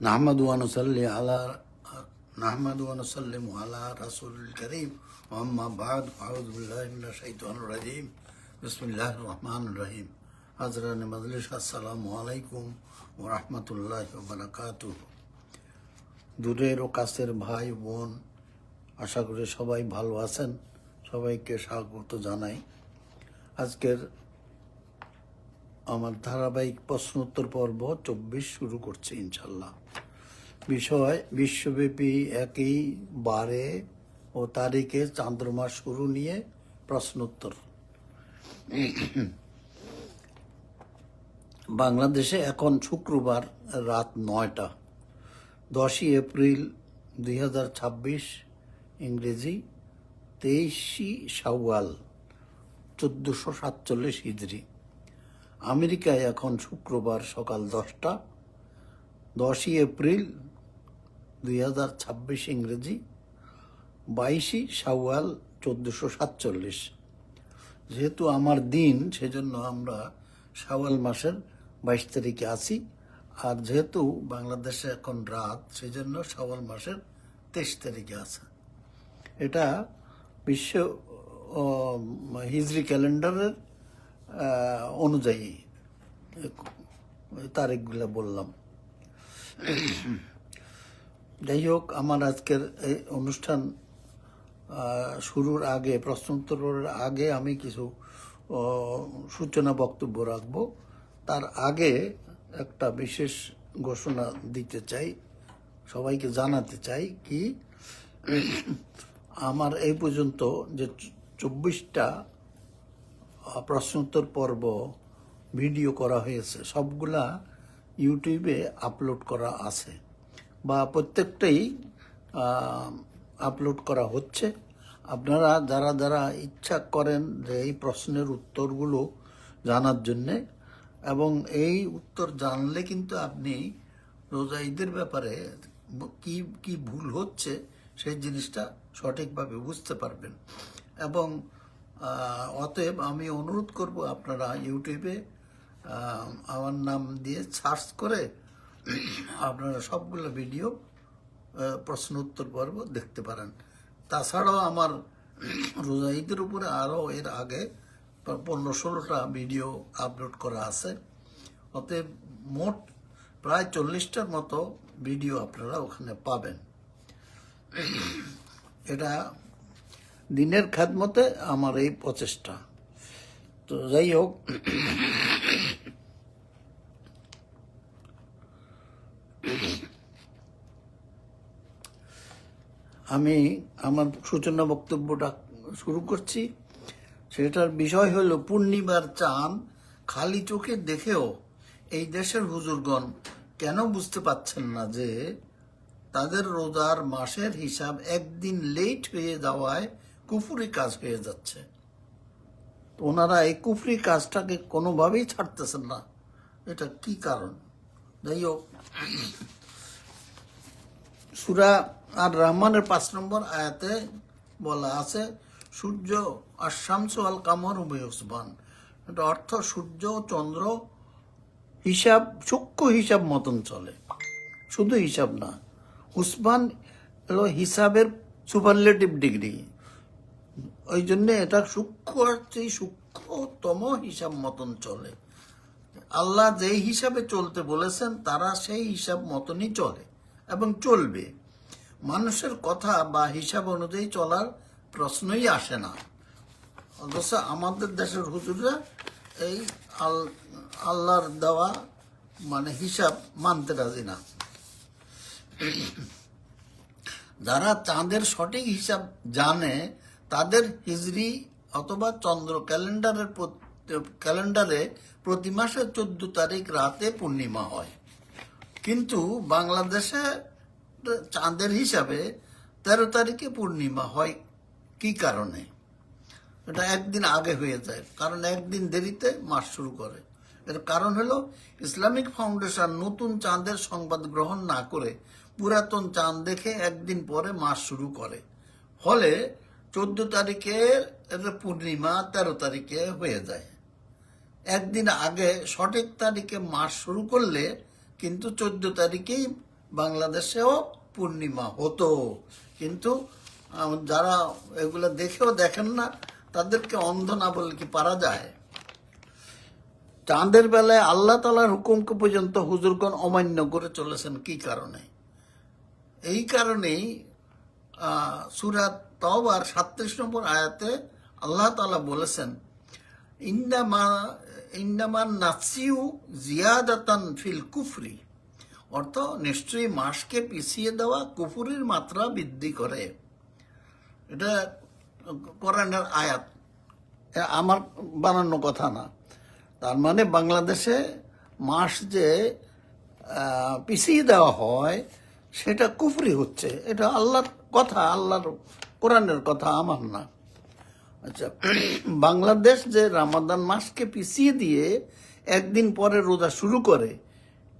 নাহমাদু ওয়া নুসাল্লি আলা নাহমাদু ওয়া নুসাল্লিমু আলা রাসূলিল কারীম ওয়া আম্মা বা'দ আউযু বিল্লাহি মিনাশ শাইতানির রাজীম বিসমিল্লাহির রহমানির রহিম। হাজরানে মাজলিস, আসসালামু আলাইকুম ওয়া রাহমাতুল্লাহি ওয়া বারাকাতুহু। দূরের ও কাছের ভাই বোন, আশা করি সবাই ভালো আছেন। সবাইকে স্বাগত জানাই। আজকের আমার ধারাবাহিক প্রশ্নোত্তর পর্ব 24 শুরু করছে ইনশাল্লাহ। বিষয় বিশ্বব্যাপী একই বারে ও তারিখে চান্দ্রমা শুরু নিয়ে প্রশ্নোত্তর। বাংলাদেশে এখন শুক্রবার রাত 9টা, 10ই এপ্রিল 2026, ইংরেজি 23শে শাওয়াল 1447 হিজরি। আমেরিকায় এখন শুক্রবার সকাল 10টা, 10ই এপ্রিল 2026, ইংরেজি 22শে শাওয়াল 1447। যেহেতু আমার দিন, সেজন্য আমরা শাওয়াল মাসের 22 তারিখে আছি। আর যেহেতু বাংলাদেশে এখন রাত, সেজন্য শাওয়াল মাসের 23 তারিখে আছে। এটা বিশ্ব হিজরি ক্যালেন্ডারের অনুযায়ী তারিখগুলো বললাম। যাই হোক, আমার আজকের এই অনুষ্ঠান শুরুর আগে, প্রশ্নোত্তরের আগে আমি কিছু সূচনা বক্তব্য রাখব। তার আগে একটা বিশেষ ঘোষণা দিতে চাই, সবাইকে জানাতে চাই কি, আমার এই পর্যন্ত যে 24টা প্রশ্নোত্তর পর্ব ভিডিও করা হয়েছে, সবগুলা ইউটিউবে আপলোড করা আছে বা প্রত্যেকটাই আপলোড করা হচ্ছে। আপনারা যারা যারা ইচ্ছা করেন যে এই প্রশ্নের উত্তরগুলো জানার জন্যে, এবং এই উত্তর জানলে কিন্তু আপনি রোজা ঈদের ব্যাপারে কি কি ভুল হচ্ছে সেই জিনিসটা সঠিকভাবে বুঝতে পারবেন। এবং অতএব আমি অনুরোধ করব, আপনারা ইউটিউবে আমার নাম দিয়ে সার্চ করে আপনারা সবগুলো ভিডিও প্রশ্ন উত্তর পর্ব দেখতে পারেন। তাছাড়াও আমার রোজা ঈদের উপরে আরও এর আগে 15-16টা ভিডিও আপলোড করা আছে। অতএব মোট প্রায় 40টার মতো ভিডিও আপনারা ওখানে পাবেন। এটা দিনের খেদমতে আমার এই প্রচেষ্টা। তো যাই হোক, আমি আমার সূচনা বক্তব্যটা শুরু করছি। সেটার বিষয় হলো, পূর্ণিমার চাঁদ খালি চোখে দেখেও এই দেশের হুজুরগণ কেন বুঝতে পাচ্ছেন না যে তাদের রোজার মাসের হিসাব একদিন লেট হয়ে যাওয়ায় কুফরি কাজ হয়ে যাচ্ছে। ওনারা এই কুফরি কাজটাকে কোনোভাবেই ছাড়তেছেন না। এটা কি কারণ? যাই হোক, সূরা আর রহমানের 5 নম্বর আয়াতে বলা আছে, সূর্য আর শামসু আল কামর বিহুসবান। এটা অর্থ সূর্য চন্দ্র হিসাব, সূক্ষ্ম হিসাব মতন চলে। শুধু হিসাব না, হুসবান হলো হিসাবের সুপারলেটিভ ডিগ্রি। ওই জন্য এটা সূক্ষ্ম অর্থে সূক্ষ্মতম হিসাব মতন চলে। আল্লাহ যেই হিসাবে চলতে বলেছেন তারা সেই হিসাব মতনই চলে এবং চলবে। মানুষের কথা বা হিসাব অনুযায়ী চলার প্রশ্নই আসে না। অথচ আমাদের দেশের হুজুররা এই আল্লাহর দেওয়া হিসাব মানতে রাজি না। যারা চাঁদের সঠিক হিসাব জানে, তাদের হিজরি অথবা চন্দ্র ক্যালেন্ডারে প্রতি মাসে 14 তারিখ রাতে পূর্ণিমা হয়। কিন্তু বাংলাদেশে চাঁদের হিসাবে 13 তারিখে পূর্ণিমা হয়। কি কারণে? এটা একদিন আগে হয়ে যায়, কারণ একদিন দেরিতে মাস শুরু করে। এর কারণ হলো, ইসলামিক ফাউন্ডেশন নতুন চাঁদের সংবাদ গ্রহণ না করে পুরাতন চাঁদ দেখে একদিন পরে মাস শুরু করে। ফলে 14 তারিখে পূর্ণিমা 13 তারিখে হয়ে যায়। একদিন আগে সঠিক তারিখে মাস শুরু করলে কিন্তু 14 তারিখেই বাংলাদেশেও পূর্ণিমা হতো, কিন্তু যারা এগুলো দেখেও দেখেন না তাদেরকে অন্ধ না বলে কি পারা যায়? চাঁদের বেলায় আল্লাহ তাআলার হুকুমকে পর্যন্ত হুজুরগণ অমান্য করে চলেছেন কি কারণে? এই কারণেই সূরা তাওবার 37 নম্বর আয়াতে আল্লাহ তাআলা বলেছেন, ইন্নামা নাসিউ জিয়াদাতান ফিল কুফরি, অর্থ নিশ্চয়ই মাসকে পিছিয়ে দেওয়া কুফুরির মাত্রা বৃদ্ধি করে। এটা কোরআনের আয়াত, আমার বানানো কথা না। তার মানে বাংলাদেশে মাস যে পিছিয়ে দেওয়া হয় সেটা কুফরি হচ্ছে। এটা আল্লাহর কথা, আল্লাহর কোরআনের কথা, আমার না। আচ্ছা, বাংলাদেশ যে রামাদান মাসকে পিছিয়ে দিয়ে একদিন পরে রোজা শুরু করে,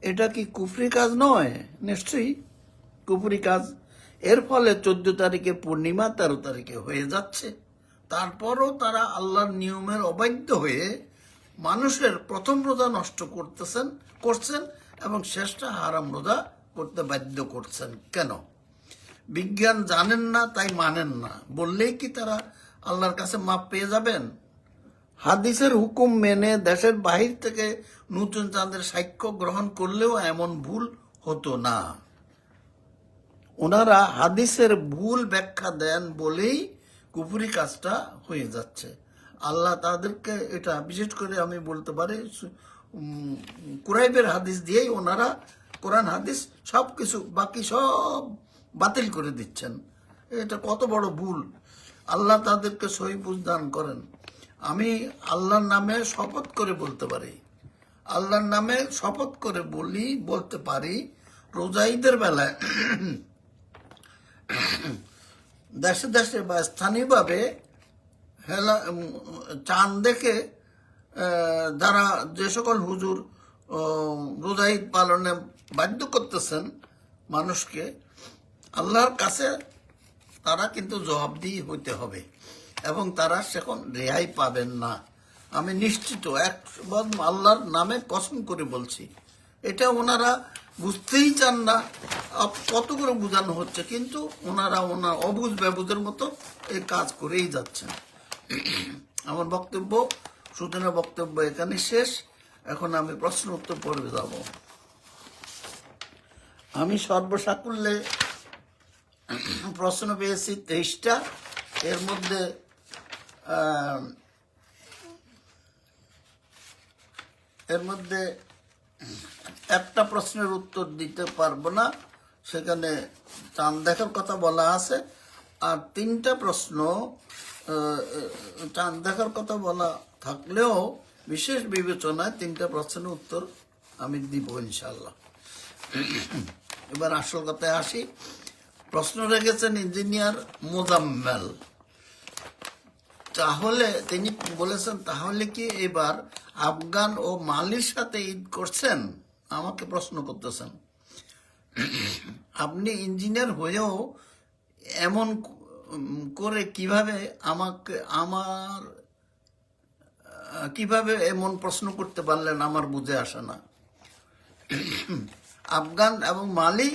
এটা কি কুফরি কাজ নয়? নিশ্চয়ই কুফরি কাজ। এর ফলে 14 তারিখে পূর্ণিমা 13 তারিখে হয়ে যাচ্ছে। তারপরও তারা আল্লাহর নিয়মের অবাধ্য হয়ে মানুষের প্রথম রোজা নষ্ট করছেন এবং শেষটা হারাম রোজা করতে বাধ্য করছেন। কেন? বিজ্ঞান জানেন না তাই মানেন না বললেই কি তারা আল্লাহর কাছে মাপ পেয়ে যাবেন? হাদিসের হুকুম মেনে দেশের বাহির থেকে নতুন চাঁদের সাক্ষ্য গ্রহণ করলেও এমন ভুল হতো না। ওনারা হাদিসের ভুল ব্যাখ্যা দেন বলেই কুফরি কাজটা হয়ে যাচ্ছে। আল্লাহ তাদেরকে, এটা বিশেষ করে আমি বলতে পারি, কুরাইবের হাদিস দিয়েই ওনারা কোরআন হাদিস সব কিছু বাকি সব বাতিল করে দিচ্ছেন। এটা কত বড় ভুল! আল্লাহ তাদেরকে সহি বুঝ দান করেন। আমি আল্লাহর নামে শপথ করে বলতে পারি, আল্লাহর নামে শপথ করে বলতে পারি, রোজা ঈদের বেলায় দেশে দেশে বা স্থানীয়ভাবে চাঁদ দেখে যারা যে সকল হুজুর রোজা ঈদ পালনে বাধ্য করতেছেন মানুষকে, আল্লাহর কাছে তারা কিন্তু জবাবদিহি হইতে হবে এবং তারা সেখন রেহাই পাবেন না। আমি নিশ্চিত, একবার আল্লাহর নামে কসম করে বলছি। এটা ওনারা বুঝতেই চান না, কত করে বোঝানো হচ্ছে, কিন্তু ওনার অবুঝ ব্যবুঝের মতো এই কাজ করেই যাচ্ছেন। আমার বক্তব্য, সুদিনের বক্তব্য এখানে শেষ। এখন আমি প্রশ্ন উত্তর পর্বে যাব। আমি সর্বসাকুল্যে প্রশ্ন পেয়েছি 23টা। এর মধ্যে একটা প্রশ্নের উত্তর দিতে পারবো না, সেখানে চাঁদ দেখার কথা বলা আছে। আর 3টা প্রশ্ন চাঁদ দেখার কথা বলা থাকলেও বিশেষ বিবেচনায় 3টা প্রশ্নের উত্তর আমি দিব ইনশাল্লাহ। এবার আসল কথায় আসি। প্রশ্ন রেখেছেন ইঞ্জিনিয়ার মোজাম্মেল। তাহলে তিনি বলেছেন, তাহলে কি এবার আফগান ও মালির সাথে ঈদ করছেন? আমাকে প্রশ্ন করতেছেন। আপনি ইঞ্জিনিয়ার হয়েও এমন করে কিভাবে এমন প্রশ্ন করতে পারলেন আমার বুঝে আসে না। আফগান এবং মালি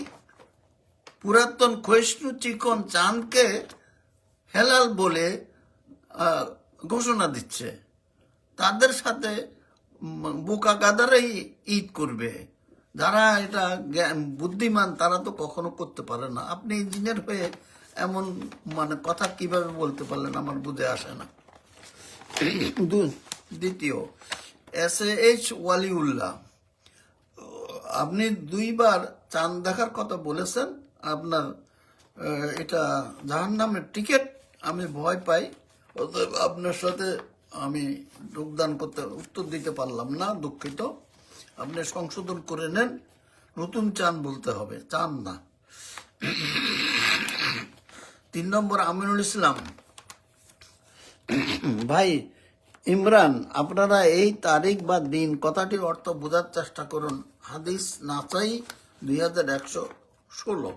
পুরাতন ক্ষয়িষ্ণু চিকন চাঁদকে হেলাল বলে ঘোষণা দিচ্ছে। তাদের সাথে বোকা গাদারাই ঈদ করবে। যারা এটা বুদ্ধিমান তারা তো কখনো করতে পারে না। আপনি ইঞ্জিনিয়ার হয়ে এমন কথা কিভাবে বলতে পারলেন আমার বুঝে আসে না। দ্বিতীয়, SAH ওয়ালিউল্লাহ, আপনি 2বার চাঁদ দেখার কথা বলেছেন। আপনার এটা জাহান্নামের টিকিট। আমি ভয় পাই, অতএব আপনার সাথে আমি যোগদান করতে উত্তর দিতে পারলাম না, দুঃখিত। আপনি সংশোধন করে নেন, নতুন চাঁদ বলতে হবে, চাঁদ না। 3 নম্বর, আমিনুল ইসলাম ভাই ইমরান, আপনারা এই তারিখ বা দিন কথাটির অর্থ বোঝার চেষ্টা করুন। হাদিস নাসাই 2116।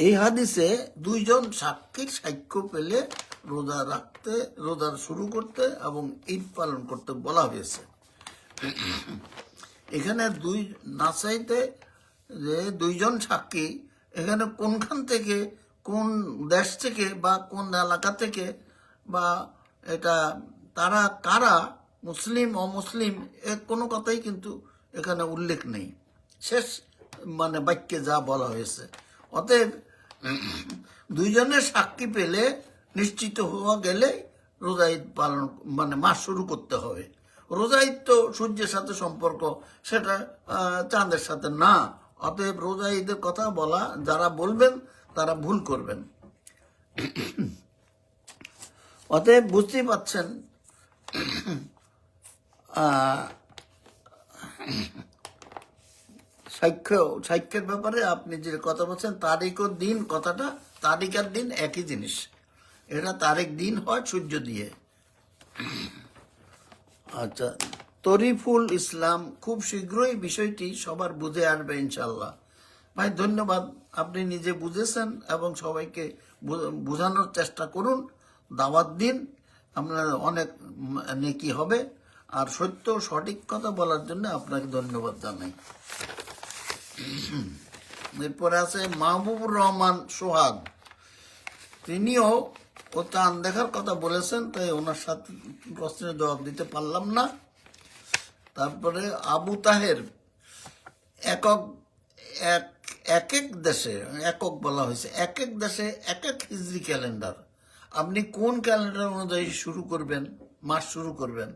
এই হাদিসে 2 জন সাক্ষীর সাক্ষ্য পেলে রোজা শুরু করতে এবং ঈদ পালন করতে বলা হয়েছে। এখানে দুই না চাইতে যে দুইজন সাক্ষী এখানে কোনখান থেকে, কোন দেশ থেকে বা কোন এলাকা থেকে বা এটা তারা কারা, মুসলিম অমুসলিম এর কোনো কথাই কিন্তু এখানে উল্লেখ নেই, শেষ মানে বাক্যে যা বলা হয়েছে। অতএব দুইজনের সাক্ষী পেলে নিশ্চিত হওয়া গেলে রোজা ঈদ পালন মানে মাস শুরু করতে হবে। রোজা ঈদ তো সূর্যের সাথে সম্পর্ক, সেটা চাঁদের সাথে না। অতএব রোজা ঈদের কথা বলা যারা বলবেন তারা ভুল করবেন। অতএব বুঝতেই পাচ্ছেন সাক্ষ্যের ব্যাপারে আপনি যে কথা বলছেন, তারিখ ও দিন কথাটা, তারিখ আর দিন একই জিনিস। এটা তারিখ দিন হয় সূর্য দিয়ে। আচ্ছা, তরিফুল ইসলাম, খুব শীঘ্রই বিষয়টি সবার বুঝে আসবে ইনশাল্লাহ। ভাই ধন্যবাদ, আপনি নিজে বুঝেছেন এবং সবাইকে বোঝানোর চেষ্টা করুন, দাওয়াত দিন, আপনার অনেক নেকি হবে। আর সত্য সঠিক কথা বলার জন্য আপনাকে ধন্যবাদ জানাই। এরপরে আছে মাহবুবুর রহমান সোহাগ, তিনিও ও চাঁদ দেখার কথা বলেছেন, তাই ওনার সাথে প্রশ্নের জবাব দিতে পারলাম না। তারপরে আবু তাহের, একক এক এক দেশে, একক বলা হয়েছে, এক এক দেশে এক এক হিজরি ক্যালেন্ডার। আপনি কোন ক্যালেন্ডার অনুযায়ী শুরু করবেন, মাস শুরু করবেন?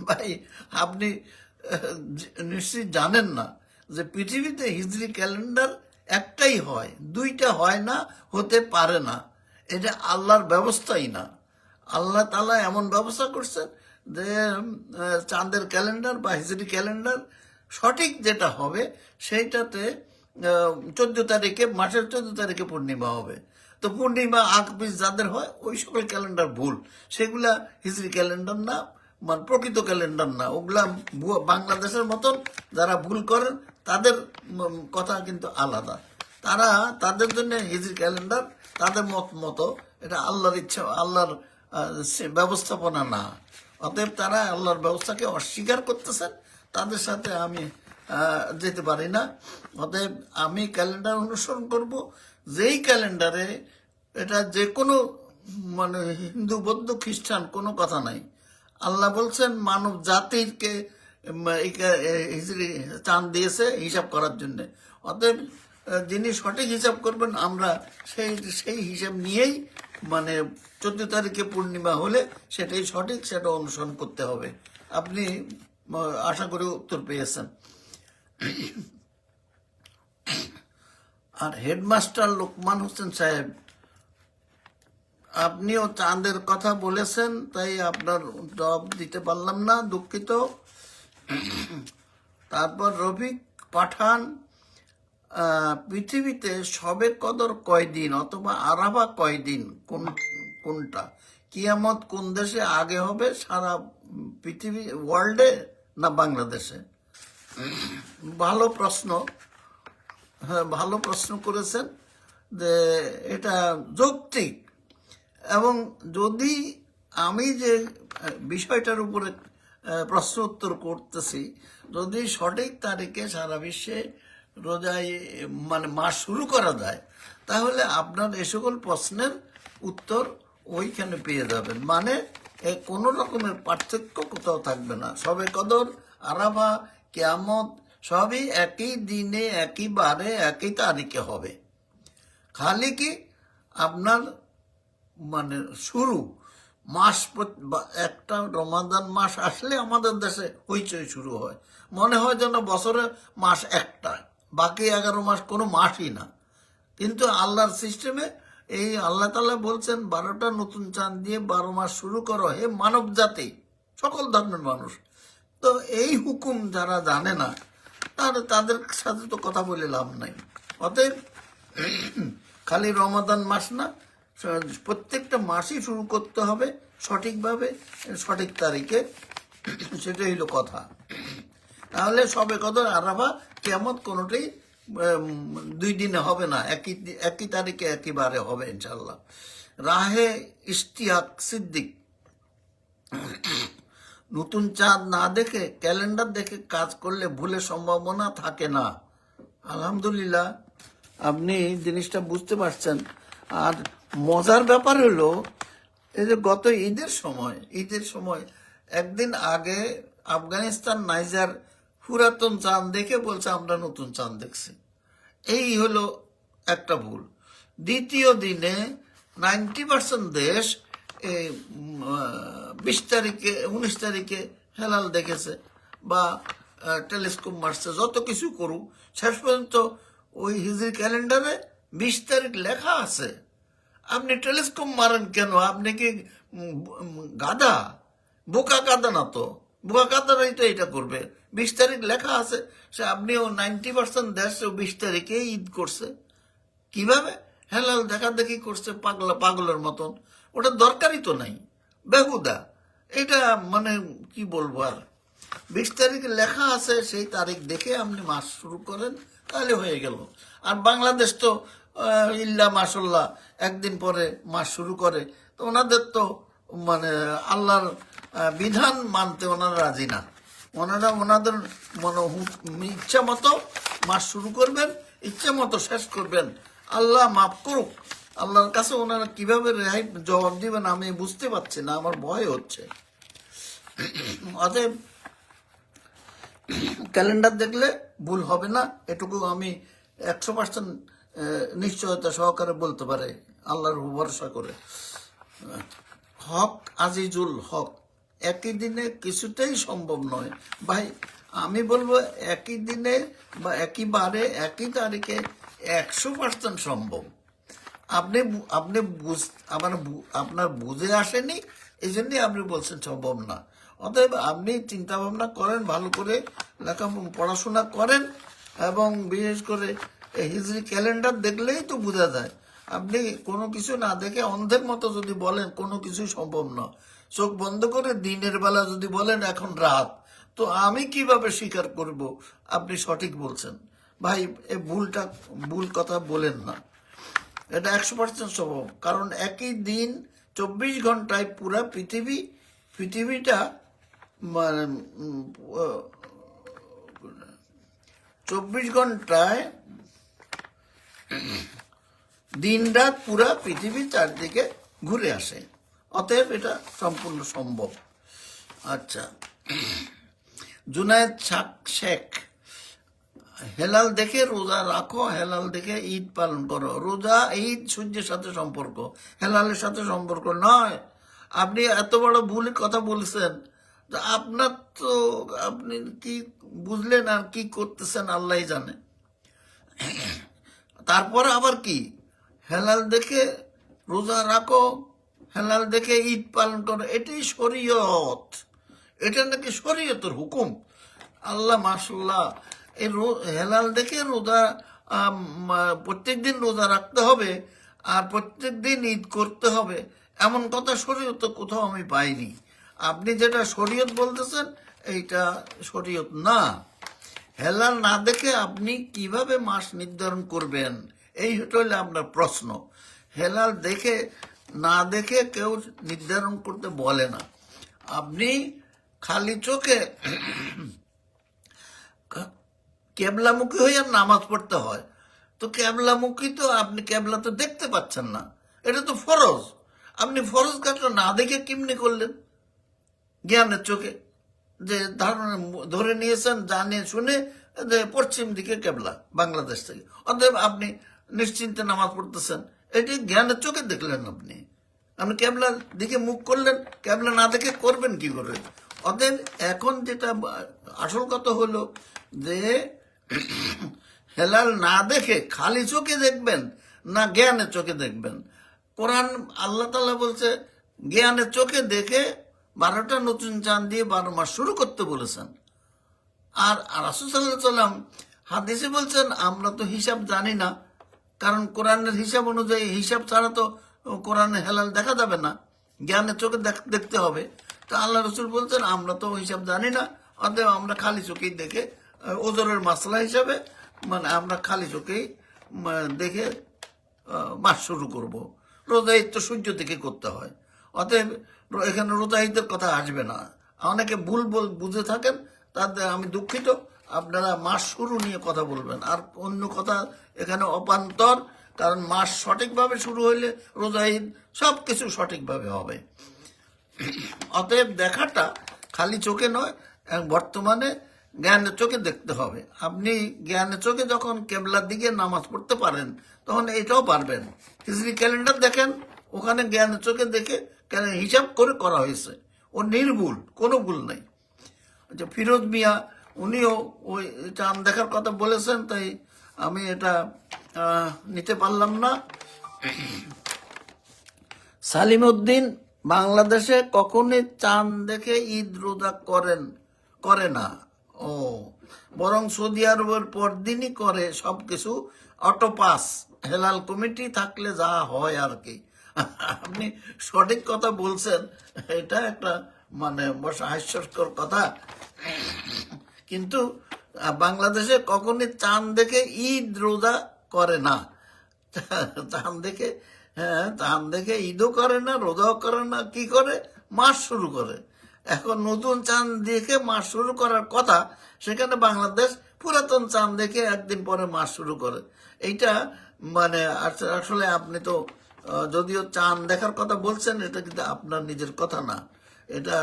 ভাই আপনি নিশ্চয়ই জানেন না যে পৃথিবীতে হিজরি ক্যালেন্ডার একটাই হয়, দুইটা হয় না, হতে পারে না। এটা আল্লাহর ব্যবস্থাই না। আল্লাহ তাআলা এমন ব্যবস্থা করছেন যে চাঁদের ক্যালেন্ডার বা হিজরি ক্যালেন্ডার সঠিক যেটা হবে সেইটাতে 14 তারিখে, মাসের 14 তারিখে পূর্ণিমা হবে। তো পূর্ণিমা আগ পিছ যাদের হয় ওই সকল ক্যালেন্ডার ভুল, সেগুলা হিজরি ক্যালেন্ডার না, মানে প্রকৃত ক্যালেন্ডার না, ওগুলা বাংলাদেশের মতন যারা ভুল করেন তাদের কথা কিন্তু আলাদা। তারা তাদের জন্য হিজরি ক্যালেন্ডার তাদের মত মতো, এটা আল্লাহর ইচ্ছা, আল্লাহর ব্যবস্থাপনা না। অতএব তারা আল্লাহর ব্যবস্থাকে অস্বীকার করতেছেন, তাদের সাথে আমি যেতে পারি না। অতএব আমি ক্যালেন্ডার অনুসরণ করব, যেই ক্যালেন্ডারে এটা যে কোনো মানে হিন্দু বৌদ্ধ খ্রিস্টান কোনো কথা নাই। আল্লাহ বলছেন মানব জাতিকে হিজরি চাঁদ দিয়েছে হিসাব করার জন্য। অতএব যিনি সঠিক হিসাব করবেন আমরা সেই সেই হিসাব নিয়েই, মানে 14 তারিখে পূর্ণিমা হলে সেটাই সঠিক, সেটা অনুসরণ করতে হবে। আপনি আশা করি উত্তর পেয়েছেন। আর হেডমাস্টার লোকমান হোসেন সাহেব, আপনিও চাঁদের কথা বলেছেন, তাই আপনার জবাব দিতে পারলাম না, দুঃখিত। তারপর রফিক পাঠান, পৃথিবীতে শবে কদর কয়দিন অথবা আরাফা কয়দিন, কোনটা? কিয়ামত কোন দেশে আগে হবে, সারা পৃথিবী ওয়ার্ল্ডে না বাংলাদেশে? ভালো প্রশ্ন, হ্যাঁ ভালো প্রশ্ন করেছেন, যে এটা যৌক্তিক। এবং যদি আমি যে বিষয়টার উপরে প্রশ্ন উত্তর করতেছি, যদি সঠিক তারিখে সারা বিশ্বে রোজায় মানে মাস শুরু করা যায়, তাহলে আপনার এ সকল প্রশ্নের উত্তর ওইখানে পেয়ে যাবেন। মানে কোনো রকমের পার্থক্য কোথাও থাকবে না। শবে কদর, আরাফা, কিয়ামত সবই একই দিনে, একই বারে, একই তারিখে হবে। খালি কি আপনার মানে শুরু মাস, একটা রমাদান মাস আসলে আমাদের দেশে হইচই শুরু হয়, মনে হয় যেন বছরে মাস একটা, বাকি 11 মাস কোনো মাসই না। কিন্তু আল্লাহর সিস্টেমে এই আল্লাহ তাআলা বলছেন 12টা নতুন চাঁদ দিয়ে 12 মাস শুরু করো হে মানব জাতি, সকল ধর্মের মানুষ। তো এই হুকুম যারা জানে না, তাদের সাথে তো কথা বলে লাভ নাই। অতএব খালি রমাদান মাস না, প্রত্যেকটা মাসই শুরু করতে হবে সঠিকভাবে, সঠিক তারিখে, সেটাই হলো কথা। তাহলে শবে কদর, আরাফা, কিয়ামত কোনোটাই 2 দিনে হবে না, একই তারিখে একইবারে হবে ইনশাল্লাহ। রাহে ইশতিয়াক সিদ্দিক, নতুন চাঁদ না দেখে ক্যালেন্ডার দেখে কাজ করলে ভুলের সম্ভাবনা থাকে না। আলহামদুলিল্লাহ, আপনি জিনিসটা বুঝতে পারছেন। আর মজার ব্যাপার হলো, এই যে গত ঈদের সময় একদিন আগে আফগানিস্তান নাইজার পুরাতন চাঁদ দেখে বলছে আমরা নতুন চাঁদ দেখছি। এই হলো একটা ভুল। দ্বিতীয় দিনে 90% দেশ 19 তারিখে হেলাল দেখেছে বা টেলিস্কোপ মারছে, যত কিছু করুক, শেষ পর্যন্ত ওই হিজরি ক্যালেন্ডারে 20 তারিখ লেখা আছে। আপনি টেলিস্কোপ মারেন কেন? আপনি কি গাধা? বোকা গাধা না তো, বোকা গাধারাই তো এটা করবে। 20 তারিখ লেখা আছে, সে আপনিও 90% দেশ 20 তারিখে ঈদ করছে। কিভাবে? হেলাল দেখা দেখি করছে পাগলের মতন। ওটা দরকারই তো নাই, বেহুদা। এটা মানে কি বলবো আর। 20 তারিখে লেখা আছে, সেই তারিখ দেখে আপনি মাস শুরু করেন, তাহলে হয়ে গেল। আর বাংলাদেশ তো ইল্লা মাশাল্লাহ একদিন পরে মাস শুরু করে। তো ওনাদের তো মানে আল্লাহর বিধান মানতে ওনারা রাজি না। ওনাদের ইচ্ছা মতো মাস শুরু করবেন, ইচ্ছা মতো শেষ করবেন। আল্লাহ মাফ করুক। আল্লাহর কাছে ওনারা কিভাবে রেহাই জবাব দিবেন আমি বুঝতে পারছি না, আমার ভয় হচ্ছে। অতএব ক্যালেন্ডার দেখলে ভুল হবে না, এটুকু আমি 100% নিশ্চয়তা সহকারে বলতে পারে, আল্লাহর ভরসা করে। হক আজিজুল হক, একই দিনে কিছুতেই সম্ভব নয় ভাই। আমি বলবো একই দিনে বা একই বারে একই তারিখে 100% সম্ভব। আপনি আপনি আপনার বুঝে আসেনি, এই জন্যই আপনি বলছেন সম্ভব না। অতএব আপনি চিন্তা ভাবনা করেন, ভালো করে পড়াশোনা করেন, এবং বিশেষ করে হিজরি ক্যালেন্ডার দেখলেই তো বোঝা যায়। আপনি কোনো কিছু না দেখে অন্ধের মতো যদি বলেন কোনো কিছু সম্ভব না, চোখ বন্ধ করে দিনের বেলা যদি বলেন এখন রাত, তো আমি কিভাবে স্বীকার করব আপনি সঠিক বলছেন? ভাই, এ ভুল কথা বলেন না। এটা 100% সম্ভব, কারণ একই দিন 24 ঘন্টায় পুরা পৃথিবীটা মানে 24 ঘন্টায় দিন রাত পুরা পৃথিবী চারদিকে ঘুরে আসে। অতএব এটা সম্পূর্ণ সম্ভব। আচ্ছা, জুনায়েদ শেখ, হেলাল দেখে রোজা রাখো, হেলাল দেখে ঈদ পালন করো। রোজা ঈদ সূর্যের সাথে সম্পর্ক, হেলালের সাথে সম্পর্ক নয়। আপনি এত বড় ভুল কথা বলছেন, আপনার তো আপনি কি বুঝলেন আর কি করতেছেন আল্লাহ জানে। তারপরে আবার কি, হেলাল দেখে রোজা রাখো, হেলাল দেখে ঈদ পালন করো, এটাই শরীয়ত। এটা নাকি শরীয়তের হুকুম। আল্লাহ মাশাল্লাহ, এই হেলাল দেখে রোজা প্রত্যেকদিন রোজা রাখতে হবে আর প্রত্যেকদিন ঈদ করতে হবে, এমন কথা শরীয়তে কোথাও আমি পাইনি। আপনি যেটা শরীয়ত বলতেছেন এইটা শরীয়ত না। হেলাল না দেখে আপনি কিভাবে মাস নির্ধারণ করবেন, এই হলে আপনার প্রশ্ন। হেলাল দেখে না দেখে কেউ নির্ধারণ করতে বলে না। আপনি খালি চোখে কেবলামুখী হইয়া নামাজ পড়তে হয়, তো কেবলামুখী তো আপনি কেবলা তো দেখতে পাচ্ছেন না, এটা তো ফরজ। আপনি ফরজ কাজটা না দেখে কেমনি করলেন? জ্ঞানের চোখে যে ধারণা ধরে নিয়েছেন, জানিয়ে শুনে যে পশ্চিম দিকে কেবলা বাংলাদেশ থেকে, অতএব আপনি নিশ্চিন্তে নামাজ পড়তেছেন, এটি জ্ঞানের চোখে দেখলেন। আপনি কেবলার দিকে মুখ করলেন, কেবলা না দেখে করবেন কি করে? অতএব এখন যেটা আসল কথা হলো যে হেলাল না দেখে খালি চোখে দেখবেন না জ্ঞানের চোখে দেখবেন। কোরআন আল্লাহ তাআলা বলছে জ্ঞানের চোখে দেখে 12টা নতুন চাঁদ দিয়ে 12 মাস শুরু করতে বলেছেন। আর রাসূল সাল্লাল্লাহু আলাইহি ওয়াসাল্লাম হাদিসে বলছেন আমরা তো হিসাব জানি না, কারণ কোরআনের হিসাব অনুযায়ী হিসাব ছাড়া তো কোরআনে হেলাল দেখা যাবে না, জ্ঞানের চোখে দেখতে হবে। তো আল্লাহ রসুল বলছেন আমরা তো হিসাব জানি না, অতএব আমরা খালি চোখেই দেখে ওজনের মাসলা হিসাবে মানে আমরা খালি চোখেই দেখে মাস শুরু করব। রোজা ঈদ তো সূর্য থেকে করতে হয়, অতএব এখানে রোজা ঈদের কথা আসবে না। অনেকে ভুল বুঝে থাকেন, তাদের আমি দুঃখিত। আপনারা মাস শুরু নিয়ে কথা বলবেন, আর অন্য কথা এখানে অপান্তর। কারণ মাস সঠিকভাবে শুরু হইলে রোজা ঈদ সব কিছু সঠিকভাবে হবে। অতএব দেখাটা খালি চোখে নয়, বর্তমানে জ্ঞানের চোখে দেখতে হবে। আপনি জ্ঞানের চোখে যখন কেবলার দিকে নামাজ পড়তে পারেন, তখন এটাও পারবেন। হিজরি ক্যালেন্ডার দেখেন, ওখানে জ্ঞানের চোখে দেখে হিসাব করে করা হয়েছে, ও নির্ভুল, কোনো ভুল নেই। আচ্ছা, ফিরোজ মিয়া উনিও ওই চাঁদ দেখার কথা বলেছেন, তাই আমি এটা নিতে পারলাম না। সালিম উদ্দিন, বাংলাদেশে কখনই চাঁদ দেখে ঈদ রোজা করে না, ও বরং সৌদি আরবের পরদিনই করে সবকিছু, অটোপাস, হেলাল কমিটি থাকলে যা হয় আর কি। আপনি সঠিক কথা বলছেন, এটা একটা মানে হাস্যস্কর কথা। কিন্তু বাংলাদেশে কখনই চাঁদ দেখে ঈদ রোজা করে না। চাঁদ দেখে, হ্যাঁ, চাঁদ দেখে ঈদও করে না, রোজাও করে না, কি করে? মাস শুরু করে। এখন নতুন চাঁদ দেখে মাস শুরু করার কথা, সেখানে বাংলাদেশ পুরাতন চাঁদ দেখে একদিন পরে মাস শুরু করে। এইটা মানে আসলে আপনি তো যদিও চাঁদ দেখার কথা বলছেন, এটা কিন্তু আপনার নিজের কথা না, এটা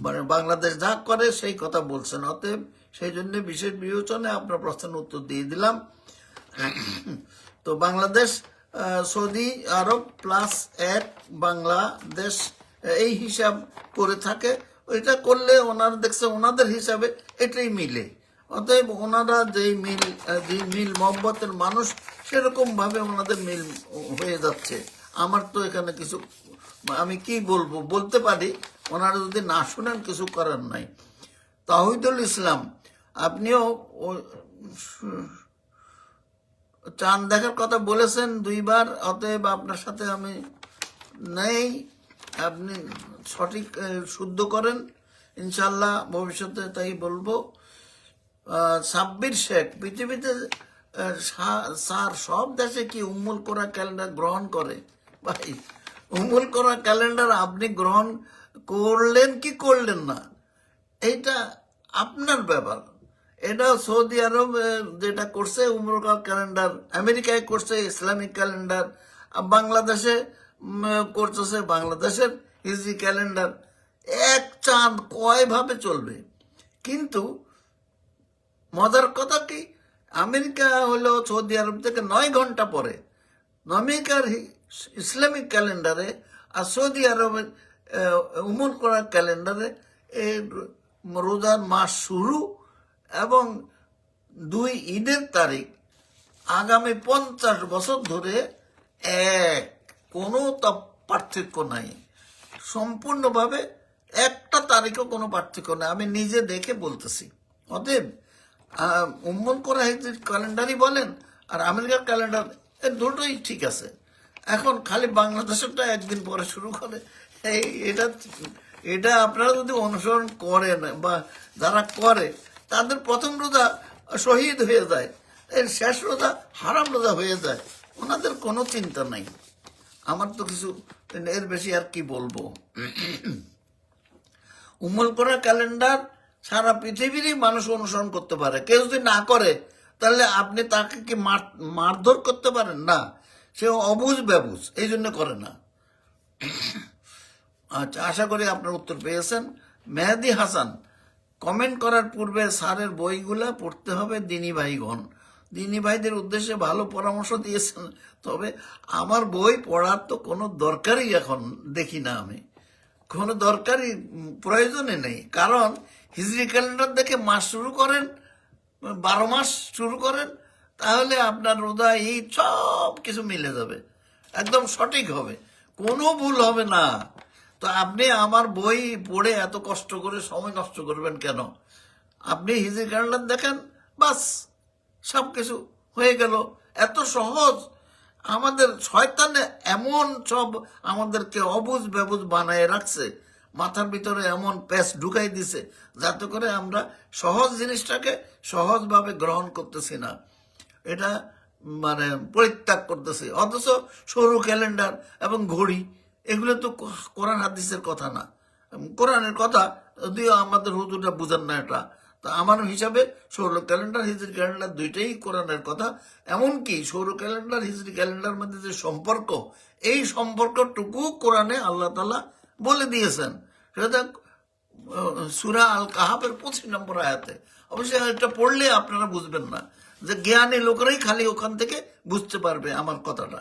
মানে বাংলাদেশ যা করে সেই কথা বলছেন। অতএব সেই জন্য বিশেষ বিবেচনায় আপনার প্রশ্নের উত্তর দিয়ে দিলাম। তো বাংলাদেশ সৌদি আরব +1 বাংলাদেশ এই হিসাব করে থাকে। ওইটা করলে ওনারা দেখছে ওনাদের হিসাবে এটাই মিলে। অতএব ওনারা যেই মিল মহব্বতের মানুষ, সেরকম ভাবে ওনাদের মিল হয়ে যাচ্ছে। আমার তো এখানে কিছু, আমি কি বলবো, বলতে পারি, ওনারা যদি না শুনেন কিছু করার নাই। তাহিদুল ইসলাম, আপনিও চাঁদ দেখার কথা বলেছেন 2 বার, অতএব আপনার সাথে আমি নেই। আপনি সঠিক শুদ্ধ করেন ইনশাল্লাহ, ভবিষ্যতে তাই বলবো। সাব্বির শেখ, পৃথিবীতে স্যার সব দেশে কি উম্মুল কোরা ক্যালেন্ডার গ্রহণ করে? ভাই, উম্মুল কোরা ক্যালেন্ডার আপনি গ্রহণ করলেন কি করলেন না, এইটা আপনার ব্যাপার। এটা সৌদি আরব যেটা করছে উমর ক্যালেন্ডার, আমেরিকায় করছে ইসলামিক ক্যালেন্ডার, বাংলাদেশে করতেছে বাংলাদেশের হিজরি ক্যালেন্ডার। এক চাঁদ কয়ভাবে চলবে? কিন্তু মজার কথা কি, আমেরিকা হলো সৌদি আরব থেকে 9 ঘন্টা পরে, আমেরিকার ইসলামিক ক্যালেন্ডারে আর সৌদি আরবের উমর করা ক্যালেন্ডারে রোজার মাস শুরু এবং 2 ঈদের তারিখ আগামী 50 বছর ধরে এক, কোনো পার্থক্য নাই, সম্পূর্ণভাবে একটা তারিখও কোনো পার্থক্য নাই, আমি নিজে দেখে বলতেছি। অতএব উম্মুল কোরা ক্যালেন্ডারই বলেন আর আমেরিকার ক্যালেন্ডার, এর দুটোই ঠিক আছে। এখন খালি বাংলাদেশেরটা একদিন পরে শুরু করে, এটা আপনারা যদি অনুসরণ করেন বা যারা করে, তাদের প্রথম রোজা শহীদ হয়ে যায়, এর শেষ রোজা হারাম রোজা হয়ে যায়, ওনাদের কোনো চিন্তা নাই। আমার তো কিছু এর বেশি আর কি বলবো। উম্মুল কোরা ক্যালেন্ডার সারা পৃথিবীরই মানুষ অনুসরণ করতে পারে। কেউ যদি না করে, তাহলে আপনি তাকে কি মারধর করতে পারেন না? সে অবুঝ ব্যবুঝ, এই জন্য করে না। আচ্ছা, আশা করি আপনার উত্তর পেয়েছেন। মেহেদি হাসান, কমেন্ট করার পূর্বে স্যারের বইগুলা পড়তে হবে দিনী ভাইগণ। দিনী ভাইদের উদ্দেশ্যে ভালো পরামর্শ দিয়েছেন, তবে আমার বই পড়ার তো কোনো দরকারই এখন দেখি না, আমি কোনো দরকারই প্রয়োজনে নেই। কারণ হিজরি ক্যালেন্ডার দেখে মাস শুরু করেন, 12 মাস শুরু করেন, তাহলে আপনার রোজা ঈদ সব কিছু মিলে যাবে, একদম সঠিক হবে, কোনো ভুল হবে না। তো আপনি আমার বই পড়ে এত কষ্ট করে সময় নষ্ট করবেন কেন? আপনি হিজরি ক্যালেন্ডার দেখেন, বাস সব কিছু হয়ে গেল। এত সহজ। আমাদের শয়তানে এমন সব আমাদেরকে অবুঝ বেবুঝ বানায় রাখছে, মাথার ভিতরে এমন প্যাচ ঢুকাই দিছে, যাতে করে আমরা সহজ জিনিসটাকে সহজভাবে গ্রহণ করতেছি না, এটা মানে পরিত্যাগ করতেছি। অথচ সরু ক্যালেন্ডার এবং ঘড়ি, এগুলো তো কোরআন হাদিসের কথা না। কোরআনের কথা, যদিও আমাদের হুজুররা বুঝেন না এটা। তা আমার হিসাবে সৌর ক্যালেন্ডার হিজরি ক্যালেন্ডার দুইটাই কোরআনের কথা। এমনকি সৌর ক্যালেন্ডার হিজরি ক্যালেন্ডার মধ্যে যে সম্পর্ক, এই সম্পর্কটুকু কোরআনে আল্লাহ তাআলা বলে দিয়েছেন। সেটা সূরা আল কাহাফের 25 নম্বর আয়াতে। অবশ্যই এটা পড়লে আপনারা বুঝবেন না, যে জ্ঞানী লোকেরাই খালি ওখান থেকে বুঝতে পারবে আমার কথাটা।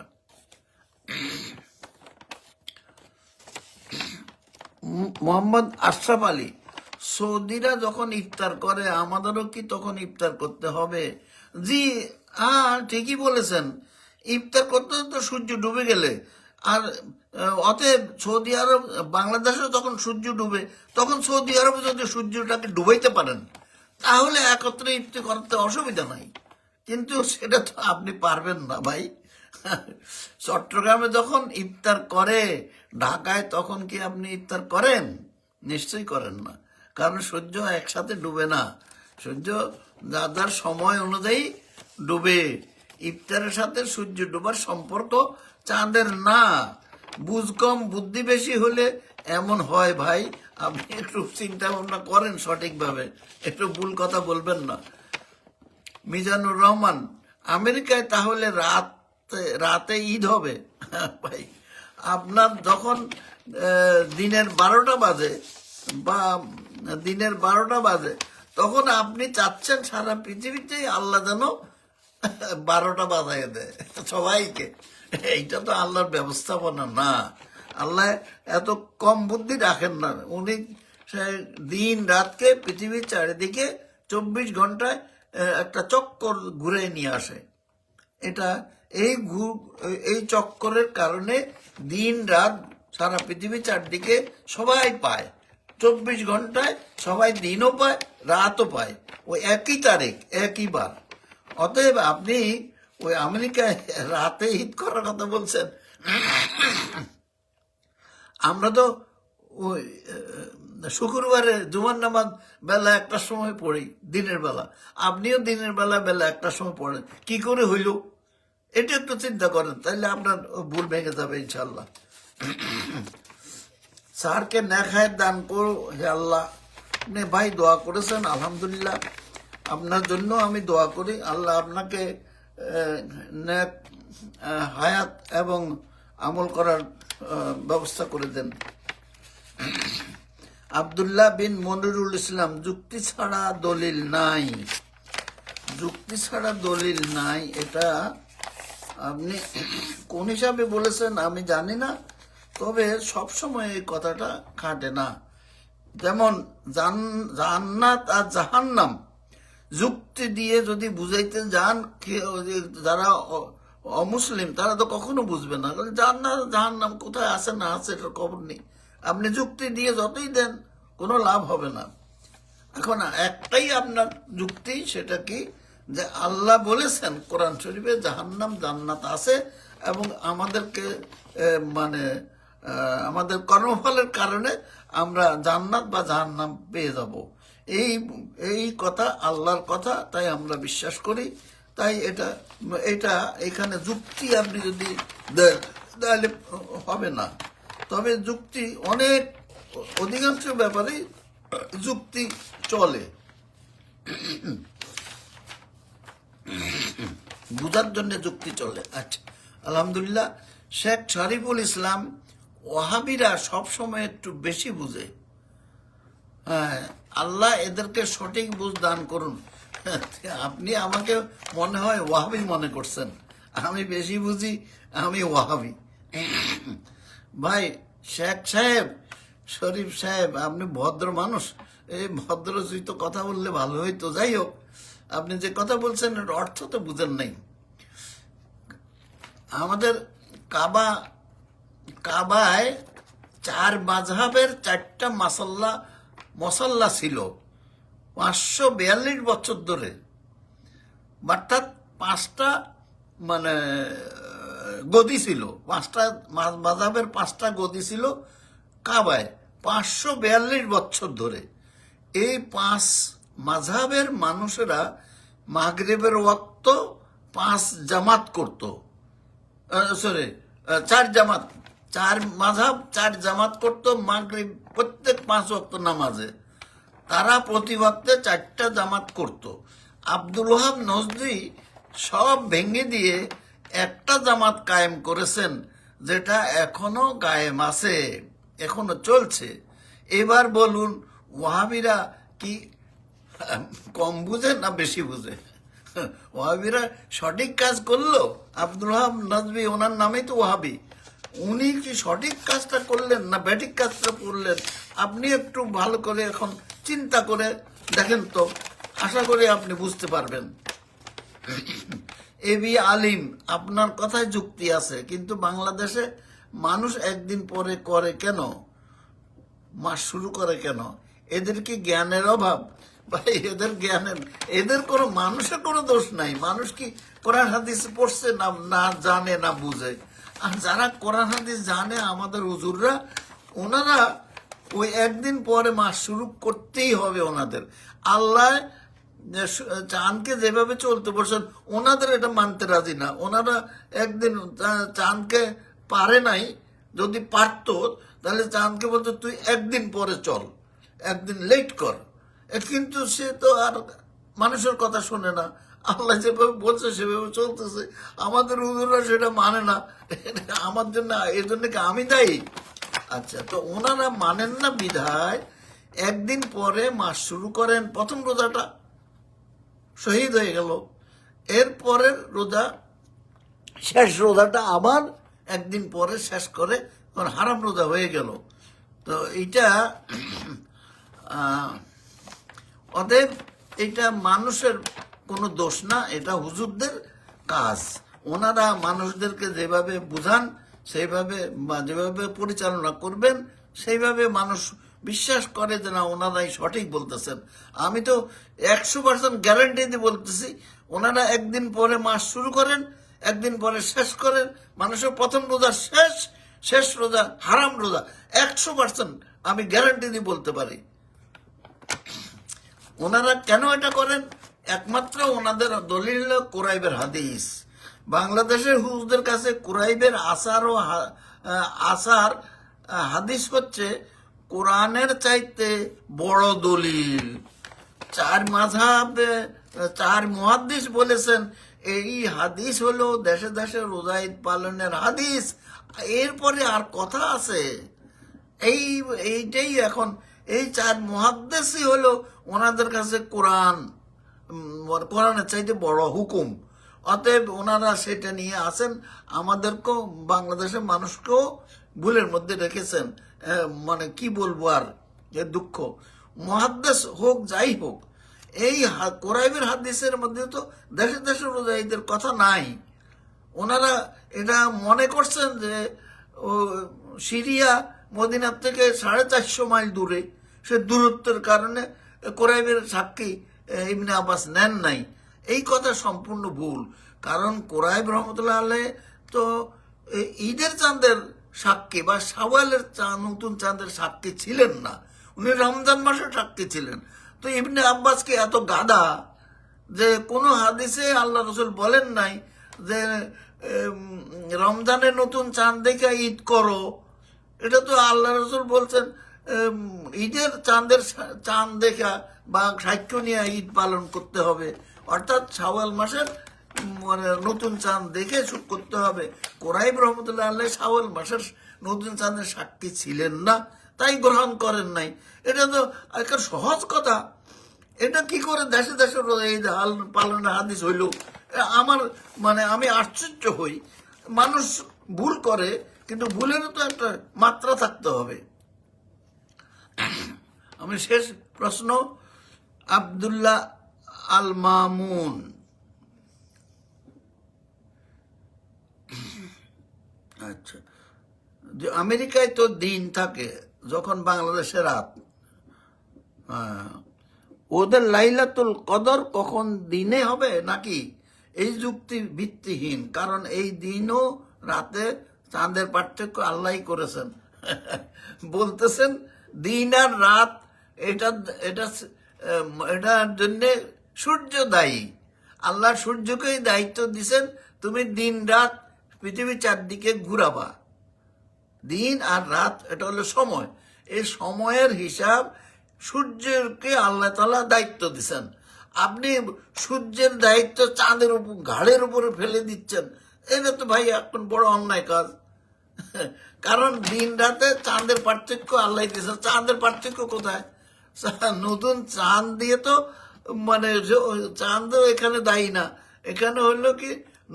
মোহাম্মদ আশরাফ আলী, সৌদিরা যখন ইফতার করে আমাদেরও কি তখন ইফতার করতে হবে? জি হ্যাঁ, ঠিকই বলেছেন। ইফতার করতে তো সূর্য ডুবে গেলে। আর অতএব সৌদি আরব, বাংলাদেশেও যখন সূর্য ডুবে, তখন সৌদি আরবে যদি সূর্যটাকে ডুবাইতে পারেন, তাহলে একত্রে ইফতার করতে অসুবিধা নাই। কিন্তু সেটা তো আপনি পারবেন না ভাই। চট্টগ্রামে যখন ইফতার করে, ঢাকায় তখন কি আপনি ইফতার করেন? নিশ্চয়ই করেন না, কারণ সূর্য একসাথে ডুবে না। সূর্য যার যার সময় অনুযায়ী ডুবে। ইফতারের সাথে সূর্য ডুবার সম্পর্ক চাঁদের না। বুঝ কম বুদ্ধি বেশি হলে এমন হয় ভাই। আপনি একটু চিন্তা ভাবনা করেন সঠিকভাবে, একটু ভুল কথা বলবেন না। মিজানুর রহমান, আমেরিকায় তাহলে রাতে ঈদ হবে? ভাই, আপনার যখন দিনের 12টা বাজে বা দিনের 12টা বাজে, তখন আপনি চাচ্ছেন সারা পৃথিবীতে আল্লাহ যেন 12টা বাজায় দেয় সবাইকে। এইটা তো আল্লাহর ব্যবস্থাপনা না। আল্লাহ এত কম বুদ্ধি রাখেন না। উনি দিন রাতকে পৃথিবীর চারিদিকে 24 ঘন্টায় একটা চক্কর ঘুরে নিয়ে আসে। এটা এই চক্করের কারণে দিন রাত সারা পৃথিবী চারদিকে সবাই পায়। 24 ঘন্টায় সবাই দিনও পায়, রাতও পায়, ওই একই তারিখ একই বার। অতএব আপনি ওই আমেরিকায় রাতে ঈদ করার কথা বলছেন। আমরা তো ওই শুক্রবারে জুমার নামাজ বেলা 1টার সময় পড়ি, দিনের বেলা। আপনিও দিনের বেলা 1টার সময় পড়েন, কি করে হইল? এটা একটু চিন্তা করেন, তাইলে আপনার ভুল ভেঙে যাবে ইনশাল্লাহ। স্যারকে নেখায় দান করো হে আল্লাহ। আপনি ভাই দোয়া করেছেন, আলহামদুলিল্লাহ। আপনার জন্য আমি দোয়া করি, আল্লাহ আপনাকে নেক হায়াত এবং আমল করার ব্যবস্থা করে দেন। আব্দুল্লাহ বিন মনিরুল ইসলাম, যুক্তি ছাড়া দলিল নাই। যুক্তি ছাড়া দলিল নাই, এটা আপনি কোন হিসাবে বলেছেন আমি জানি না, তবে সবসময় এই কথাটা খাটে না। যেমন জান্নাত আর জাহান্নাম যুক্তি দিয়ে যদি বুঝাইতে যান, যারা অমুসলিম তারা তো কখনো বুঝবে না। জান্নাত জাহান্নাম কোথায় আছে না আছে এটার খবর নেই। আপনি যুক্তি দিয়ে যতই দেন কোনো লাভ হবে না। এখন একটাই আপনার যুক্তি, সেটা কি, যে আল্লাহ বলেছেন কোরআন শরীফে জাহান্নাম জান্নাত আছে, এবং আমাদেরকে মানে আমাদের কর্মফলের কারণে আমরা জান্নাত বা জাহান্নাম পেয়ে যাব। এই কথা আল্লাহর কথা, তাই আমরা বিশ্বাস করি। তাই এটা এখানে যুক্তি আপনি যদি দেন তাহলে হবে না। তবে যুক্তি অধিকাংশ ব্যাপারেই যুক্তি চলে, বুঝার জন্য যুক্তি চলে। আচ্ছা, আলহামদুলিল্লাহ। শেখ শরীফুল ইসলাম, ওয়াহাবিরা সবসময় একটু বেশি বুঝে। হ্যাঁ, আল্লাহ এদেরকে সঠিক বুঝ দান করুন। আপনি আমাকে মনে হয় ওয়াহাবি মনে করছেন। আমি বেশি বুঝি, আমি ওয়াহাবি। ভাই শেখ সাহেব, শরীফ সাহেব, আপনি ভদ্র মানুষ, এই ভদ্রচিত কথা বললে ভালো হইতো। যাই হোক, আপনি যে কথা বলছেন এর অর্থ তো বুঝেন নাই। আমাদের কাবায় 4 মাযহাবের 4টা মসল্লা ছিল 542 বছর ধরে। অর্থাৎ 5টা মানে গদি ছিল, 5টা মাযহাবের 5টা গদি ছিল কাবায় 542 বছর ধরে। এই 5 মাযহাবের মানুষেরা মাগরিবের ওয়াক্ত 5 জামাত করত, 4 জামাত, চার মাযহাব, চার জামাত করতো মাগরিব প্রত্যেক 5 ওয়াক্ত নামাজে, তারা প্রতি ওয়াক্তে 4টা জামাত করত। আব্দুল ওয়াহাব নজদি সব ভেঙে দিয়ে একটা জামাত কায়েম করেছেন, যেটা এখনো কায়েম আছে, এখনো চলছে। এবার বলুন ওয়াহাবিরা কি কম বুঝে না বেশি বুঝে? ওয়াহাবিরা সঠিক কাজ করলো? আব্দুল ওয়াহাব নজবি, ওনার নামেই তো ওয়াহাবি, উনি কি সঠিক কাজটা করলেন না ব্যাঠিক কাজটা করলেন? আপনি একটু ভালো করে এখন চিন্তা করে দেখেন তো, আশা করি আপনি বুঝতে পারবেন। এবি আলিম, আপনার কথায় যুক্তি আছে, কিন্তু বাংলাদেশে মানুষ একদিন পরে করে কেন, মাস শুরু করে কেন? এদের কি জ্ঞানের অভাব? ভাই এদের জ্ঞানের, এদের কোনো মানুষের কোনো দোষ নাই। মানুষ কি কোরআন হাদিস পড়ছে না, না জানে না বুঝে? আর যারা কোরআন হাদিস জানে, আমাদের হুজুররা, ওনারা ওই একদিন পরে মাস শুরু করতেই হবে ওনাদের। আল্লাহ চাঁদকে যেভাবে চলতে বলছেন, ওনাদের এটা মানতে রাজি না। ওনারা একদিন চাঁদকে পারে নাই, যদি পারত তাহলে চাঁদকে বলতো তুই একদিন পরে চল, একদিন লেট কর। কিন্তু সে তো আর মানুষের কথা শোনে না, আল্লাহ যেভাবে বলছে সেভাবে চলতেছে। আমাদের হুজুররা সেটা মানে না, আমার জন্য, এর জন্য কি আমি দায়ী? আচ্ছা, তো ওনারা মানেন না বিধায় একদিন পরে মাস শুরু করেন। প্রথম রোজাটা শহীদ হয়ে গেল, এর পরের রোজা, শেষ রোজাটা আবার একদিন পরে শেষ করে, কারণ হারাম রোজা হয়ে গেল। তো এইটা অতএব এটা মানুষের কোনো দোষ না, এটা হুজুরদের কাজ। ওনারা মানুষদেরকে যেভাবে বুঝান, সেইভাবে বা যেভাবে পরিচালনা করবেন, সেইভাবে মানুষ বিশ্বাস করে যে না ওনারাই সঠিক বলতেছেন। আমি তো 100% গ্যারান্টি দিয়ে বলতেছি, ওনারা একদিন পরে মাস শুরু করেন, একদিন পরে শেষ করেন। মানুষের প্রথম রোজা শেষ, শেষ রোজা হারাম রোজা, 100% আমি গ্যারান্টি দিয়ে বলতে পারি। ওনারা কেন এটা করেন? একমাত্র ওনাদের দলিল হলো কুরাইবের হাদিস। বাংলাদেশের হুজুরদের কাছে কুরাইবের আসার ও আসার হাদিস হচ্ছে কোরআনের চাইতে বড় দলিল। চার মাযহাব, চার মুহাদ্দিস বলেছেন এই হাদিস হলো দেশে দেশে রোজা ঈদ পালনের হাদিস। এরপরে আর কথা আছে? এইটাই এখন, এই চার মুহাদ্দিসই হলো ওনাদের কাছে কোরআন, কোরআনের চাইতে বড় হুকুম। অতএব ওনারা সেটা নিয়ে আসেন, আমাদেরকেও, বাংলাদেশের মানুষকেও ভুলের মধ্যে রেখেছেন। মানে কি বলবো আর, যে দুঃখ। মুহাদ্দিস হোক যাই হোক, এই কোরাইবের হাদিসের মধ্যে তো দেশে দেশে রোজা ঈদের কথা নাই। ওনারা এটা মনে করছেন যে সিরিয়া মদিনার থেকে 450 মাইল দূরে, সে দূরত্বের কারণে কোরাইবের সাক্ষী ইবনে আব্বাস নেন নাই। এই কথা সম্পূর্ণ ভুল। কারণ কোরাইব রহমতুল্লাহ আলাইহ তো ঈদের চাঁদের সাক্ষী বা শাওয়ালের নতুন চাঁদের সাক্ষী ছিলেন না, উনি রমজান মাসের সাক্ষী ছিলেন। তো ইবনে আব্বাসকে এত গাধা যে কোনো হাদিসে আল্লাহ রসুল বলেন নাই যে রমজানের নতুন চাঁদ দেখে ঈদ করো। এটা তো আল্লাহ রসুল বলছেন ঈদের চাঁদ দেখা বা সাক্ষ্য নিয়ে ঈদ পালন করতে হবে, অর্থাৎ শাওয়াল মাসের মানে নতুন চাঁদ দেখে করতে হবে। কোরাইব রহমতুল্লাহ আল্লাহ শাওয়াল মাসের নতুন চাঁদের সাক্ষী ছিলেন না, তাই গ্রহণ করেন নাই। এটা তো একটা সহজ কথা। এটা কি করে দেশে দেশে এই পালনের হাদিস হইল? আমার মানে আমি আশ্চর্য হই। মানুষ ভুল করে, কিন্তু ভুলেরও তো একটা মাত্রা থাকতে হবে। আমি শেষ প্রশ্ন, আব্দুল্লাহ আল মামুন, আচ্ছা, যে আমেরিকায় তো দিন থাকে যখন বাংলাদেশে রাত, ওদের লাইলাতুল কদর কখন দিনে হবে নাকি? এই যুক্তি ভিত্তিহীন, কারণ এই দিনও রাতে চাঁদের পার্থক্য আল্লাহ করেছেন। বলতেছেন দিন আর রাত, এটার জন্য সূর্য দায়ী। আল্লাহ সূর্যকেই দায়িত্ব দিছেন, তুমি দিন রাত পৃথিবী চারদিকে ঘুরাবা। দিন আর রাত এটা হলো সময়। এই সময়ের হিসাব সূর্যকে আল্লাহ তাআলা দায়িত্ব দিচ্ছেন। আপনি সূর্যের দায়িত্ব চাঁদের উপর ঘাড়ের উপরে ফেলে দিচ্ছেন, এটা তো ভাই এখন বড় অন্যায় কাজ। কারণ দিন রাতে চাঁদের পার্থক্য আল্লাহ দিয়েছেন। চাঁদের পার্থক্য কোথায়? নতুন চাঁদ দিয়ে তো মানে চাঁদ এখানে দায়ী না। এখানে হলো কি,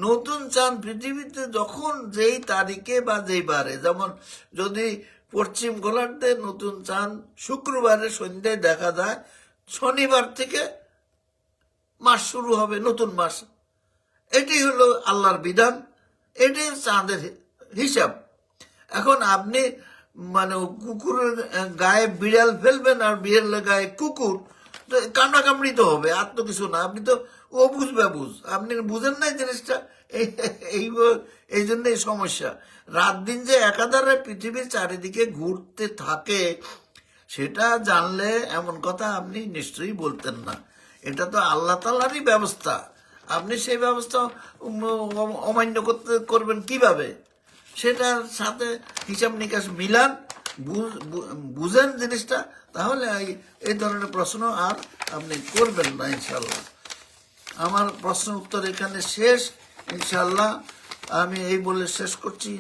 নতুন চাঁদ পৃথিবীতে যখন যেই তারিখে বা যেই বারে, যেমন যদি পশ্চিম গোলার্ধে নতুন চাঁদ শুক্রবারে সন্ধ্যায় দেখা যায়, শনিবার থেকে মাস শুরু হবে, নতুন মাস। এটি হলো আল্লাহর বিধান, এটি চাঁদের হিসাব। এখন আপনি মানে কুকুরের গায়ে বিড়াল ফেলবেন আর বিড়ালের গায়ে কুকুর, তো কামড়াকামড়ি তো হবে, আর তো কিছু না। আপনি তো ও বুঝবে বুঝ, আপনি বুঝেন না এই জিনিসটা। এই এই এই জন্যই সমস্যা। রাত দিন যে একাধারে পৃথিবীর চারিদিকে ঘুরতে থাকে, সেটা জানলে এমন কথা আপনি নিশ্চয়ই বলতেন না। এটা তো আল্লাহ তাআলারই ব্যবস্থা, আপনি সেই ব্যবস্থা অমান্য করবেন কিভাবে? সেটার সাথে হিসাব নিকাশ মিলান, বুঝেন জিনিসটা, তাহলে এই ধরনের প্রশ্ন আর আপনি করবেন না ইনশাল্লাহ। আমার প্রশ্ন উত্তর এখানে শেষ ইনশাল্লাহ। আমি এই বলে শেষ করছি,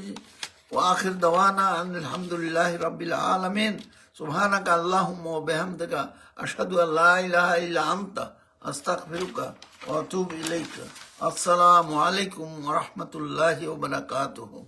ও আখির দাওয়ানা আলহামদুলিল্লাহি রাব্বিল আলামিন। সুবহানাকা আল্লাহুম্মা ওয়া বিহামদিকা আশহাদু আল্লা ইলাহা ইল্লা আনতা আস্তাগফিরুকা ওয়া আতুবু ইলাইকা। আসসালামু আলাইকুম ওয়া রাহমাতুল্লাহি ওয়া বারাকাতুহু।